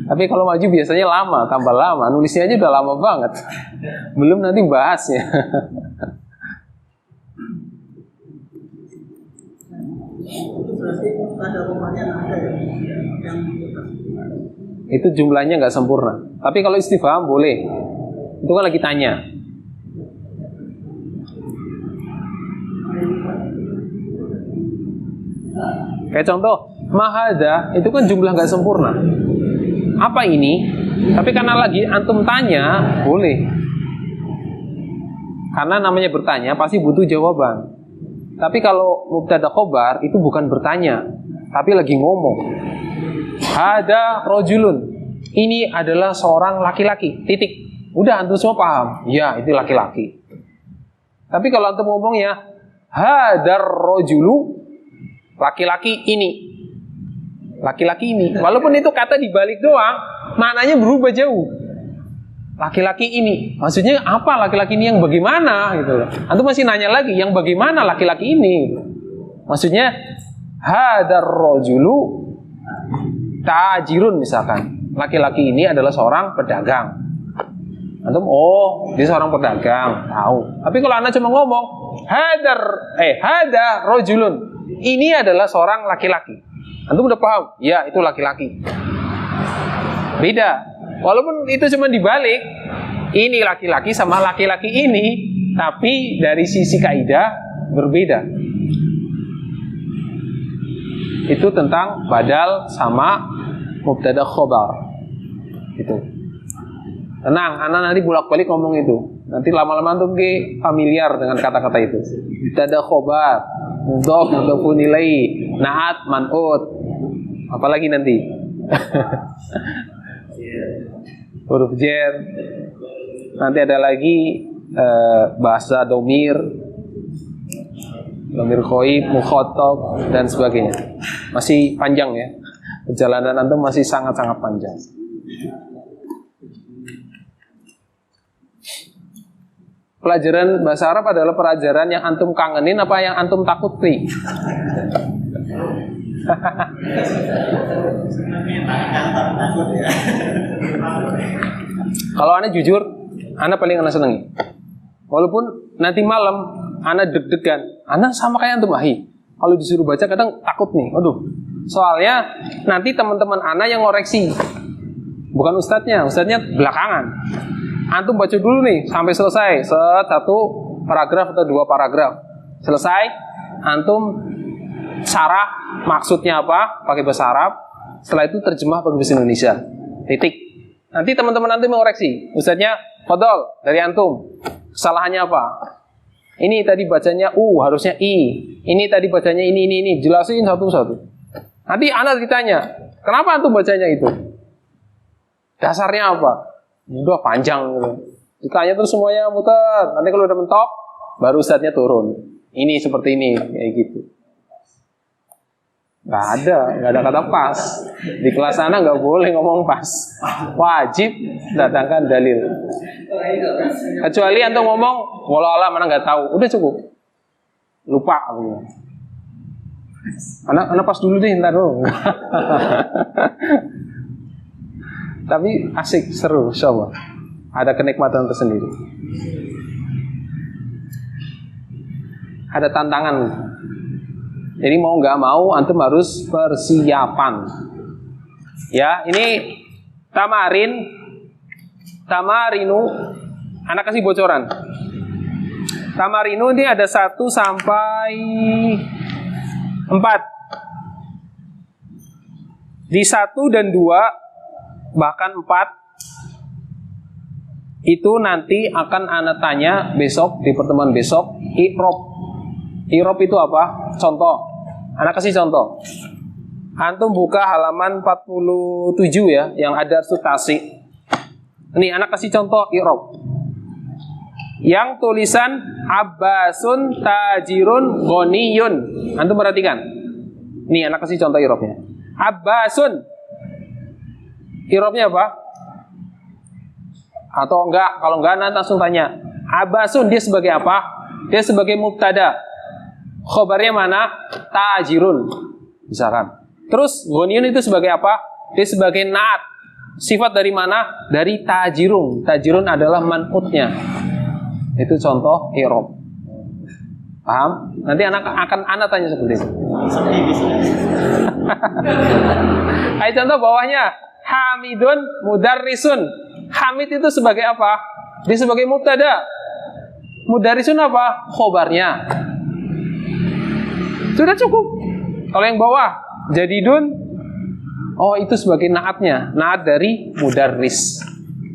Tapi kalau maju biasanya lama, tambah lama. Nulisnya aja udah lama banget. Belum nanti bahasnya. Itu jumlahnya nggak sempurna. Tapi kalau istifham boleh. Itu kan lagi tanya. Kayak contoh, mahada itu kan jumlah nggak sempurna. Apa ini? Tapi karena lagi antum tanya, boleh. Karena namanya bertanya pasti butuh jawaban. Tapi kalau mubtada khobar itu bukan bertanya, tapi lagi ngomong. Hada rojulun. Ini adalah seorang laki-laki. Titik. Udah antum semua paham. Ya, itu laki-laki. Tapi kalau antum ngomongnya hadar rojulu, laki-laki ini. Laki-laki ini, walaupun itu kata dibalik doang, maknanya berubah jauh. Laki-laki ini, maksudnya apa laki-laki ini yang bagaimana gitu. Antum masih nanya lagi, yang bagaimana laki-laki ini? Maksudnya hadar rojulu tajirun misalkan. Laki-laki ini adalah seorang pedagang. Antum, oh, dia seorang pedagang, tahu. Tapi kalau anda cuma ngomong hada rojulun, ini adalah seorang laki-laki. Antum udah paham? Ya, itu laki-laki. Beda. Walaupun itu cuma dibalik, ini laki-laki sama laki-laki ini, tapi dari sisi kaidah berbeda. Itu tentang badal sama mubtada khobar. Itu. Tenang, anak nanti bolak-balik ngomong itu. Nanti lama-lama tuh familiar dengan kata-kata itu. Mubtada khobar, mudhof, mudhofun ilaihi, naat, man'ut. Apalagi nanti? Huruf jar. Nanti ada lagi bahasa domir ghaib, mukhatab dan sebagainya. Masih panjang ya. Perjalanan antum masih sangat-sangat panjang. Pelajaran bahasa Arab adalah pelajaran yang antum kangenin apa yang antum takuti? Kalau Ana jujur, Ana paling Ana senengi. Walaupun nanti malam Ana deg-degan, Ana sama kayak antum kalau disuruh baca kadang takut nih. Aduh, soalnya nanti teman-teman Ana yang ngoreksi, bukan ustadznya belakangan. Antum baca dulu nih sampai selesai, satu paragraf atau 2 paragraf. Selesai, antum syarah maksudnya apa pakai bahasa Arab. Setelah itu terjemah pakai bahasa Indonesia. Titik. Nanti teman-teman antum mengoreksi. Ustadznya, fadol dari antum. Kesalahannya apa? Ini tadi bacanya harusnya i. Ini tadi bacanya ini. Jelasin satu-satu. Nanti Ana ditanya, kenapa antum bacanya itu? Dasarnya apa? Udah panjang gitu. Ditanya terus semuanya muter. Nanti kalau udah mentok, baru ustadznya turun. Ini seperti ini, kayak gitu. Gak ada kata pas. Di kelas sana gak boleh ngomong pas. Wajib datangkan dalil. Kecuali antum ngomong, walau alam mana gak tahu. Udah cukup. Lupa. Anak pas dulu deh, ntar dulu. Tapi asik, seru, insyaallah. Ada kenikmatan tersendiri. Ada tantangan. Jadi mau nggak mau antum harus persiapan. Ya, ini tamarinu. Anak kasih bocoran. Tamarinu ini ada 1 sampai 4. Di 1 dan 2 bahkan 4 itu nanti akan Ana tanya besok di pertemuan besok. I'rab itu apa? Contoh. Ana kasih contoh. Antum buka halaman 47 ya, yang ada sutasi. Ini Ana kasih contoh i'rab. Yang tulisan Abbasun tajirun ghaniyun. Antum perhatikan. Nih Ana kasih contoh i'rabnya. Abbasun. I'rabnya apa? Atau enggak, kalau enggak nanti langsung tanya. Abbasun dia sebagai apa? Dia sebagai mubtada. Khobarnya mana? Tajirun. Misalkan. Terus ghaniyun itu sebagai apa? Dia sebagai naat. Sifat dari mana? Dari tajirun. Tajirun adalah man'utnya. Itu contoh i'rab. Paham? Nanti anak tanya seperti itu. Ayo contoh bawahnya. Hamidun mudarrisun. Hamid itu sebagai apa? Dia sebagai mubtada. Mudarrisun apa? Khobarnya. Sudah cukup. Kalau yang bawah jadidun, itu sebagai naatnya. Naat dari mudarris.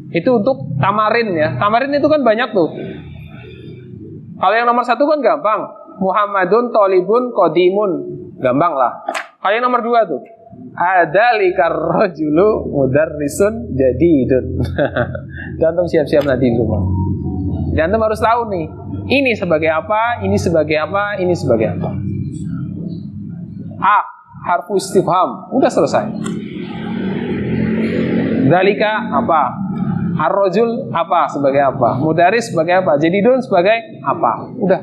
Itu untuk tamarin ya. Tamarin itu kan banyak tuh. Kalau yang nomor 1 kan gampang. Muhammadun tolibun qadimun. Gampang lah. Kalau yang nomor 2 tuh. Adalikar rajulu mudarrisun jadidun. Antum siap-siap nanti di rumah. Dan antum harus tahu nih, ini sebagai apa, ini sebagai apa, ini sebagai apa. Harfu istifham, udah selesai. Dalika apa? Ar-rajul apa sebagai apa? Mudarris sebagai apa? Jadidun sebagai apa? Udah.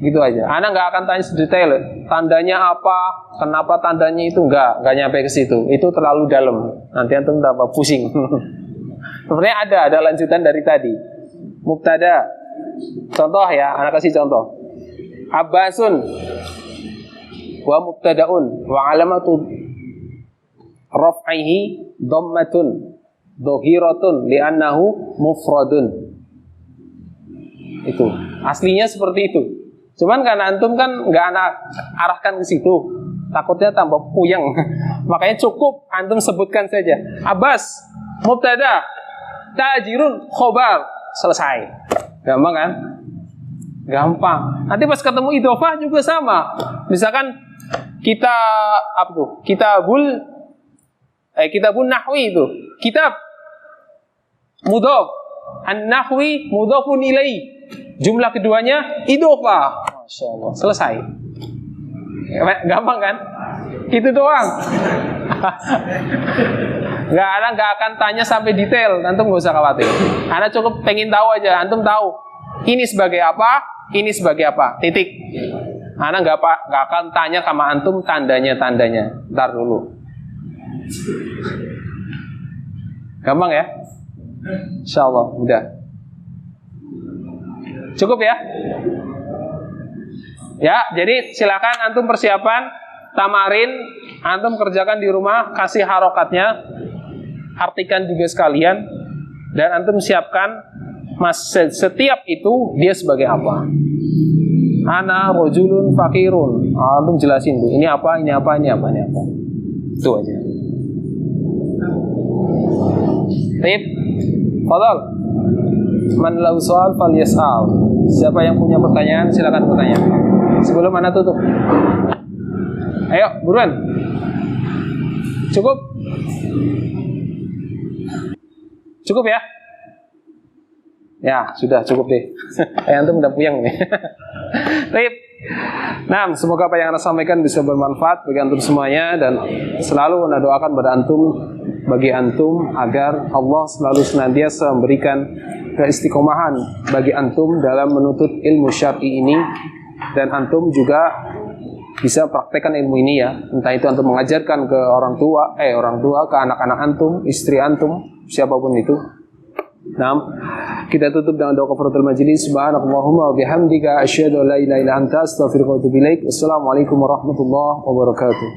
Gitu aja. Ana nggak akan tanya sedetail tandanya apa, kenapa tandanya itu nggak nyampe ke situ. Itu terlalu dalam. Nanti antum tambah pusing. Sebenarnya ada lanjutan dari tadi. Mubtada. Contoh ya, ana kasih contoh. Abbasun wa mubtadaun wa alamatu raf'ihi dhammatun dhahiratun li'annahu mufradun. Itu aslinya seperti itu. Cuman karena antum kan nggak anak arahkan ke situ, takutnya tambah puyeng. Makanya cukup antum sebutkan saja. Abbas, mubtada, tajirun, khobar, selesai. Gampang kan? Gampang. Nanti pas ketemu idhofah juga sama. Misalkan kita apa tuh? Kitabun nahwi itu. Kitab mudhof, an-nahwi mudhofun ilaih. Jumlah keduanya idhofah. Masya Allah, selesai. Gampang kan? Itu doang. Nggak akan tanya sampai detail. Antum nggak usah khawatir. Anda cukup pengen tahu aja. Antum tahu ini sebagai apa, ini sebagai apa. Titik. Anda nggak akan tanya sama antum tandanya. Ntar dulu. Gampang ya? Insya Allah mudah. Cukup ya? Ya, jadi silakan antum persiapan tamarin, antum kerjakan di rumah, kasih harokatnya, artikan juga sekalian, dan antum siapkan setiap itu dia sebagai apa. Ana rojulun fakirun, antum jelasin tuh, ini apa. Itu aja. Tip, fadal. Man lahu soal fal yas'al. Siapa yang punya pertanyaan silakan bertanya. Sebelum Anda tutup. Ayo, buruan. Cukup? Cukup ya? Ya, sudah cukup deh. Antum udah puyeng nih. Baik. Nah, semoga apa yang Anda sampaikan bisa bermanfaat bagi antum semuanya, dan selalu Anda doakan bagi antum agar Allah selalu senantiasa memberikan keistiqomahan bagi antum dalam menuntut ilmu syar'i ini, dan antum juga bisa praktekkan ilmu ini ya, entah itu antum mengajarkan ke orang tua ke anak-anak antum, istri antum, siapapun itu. Nah, kita tutup dengan doa kafaratul majlis. Subhanakallahumma wa bihamdika asyhadu an la ilaha illa anta astaghfiruka wa atubu ilaik. Wassalamualaikum warahmatullahi wabarakatuh.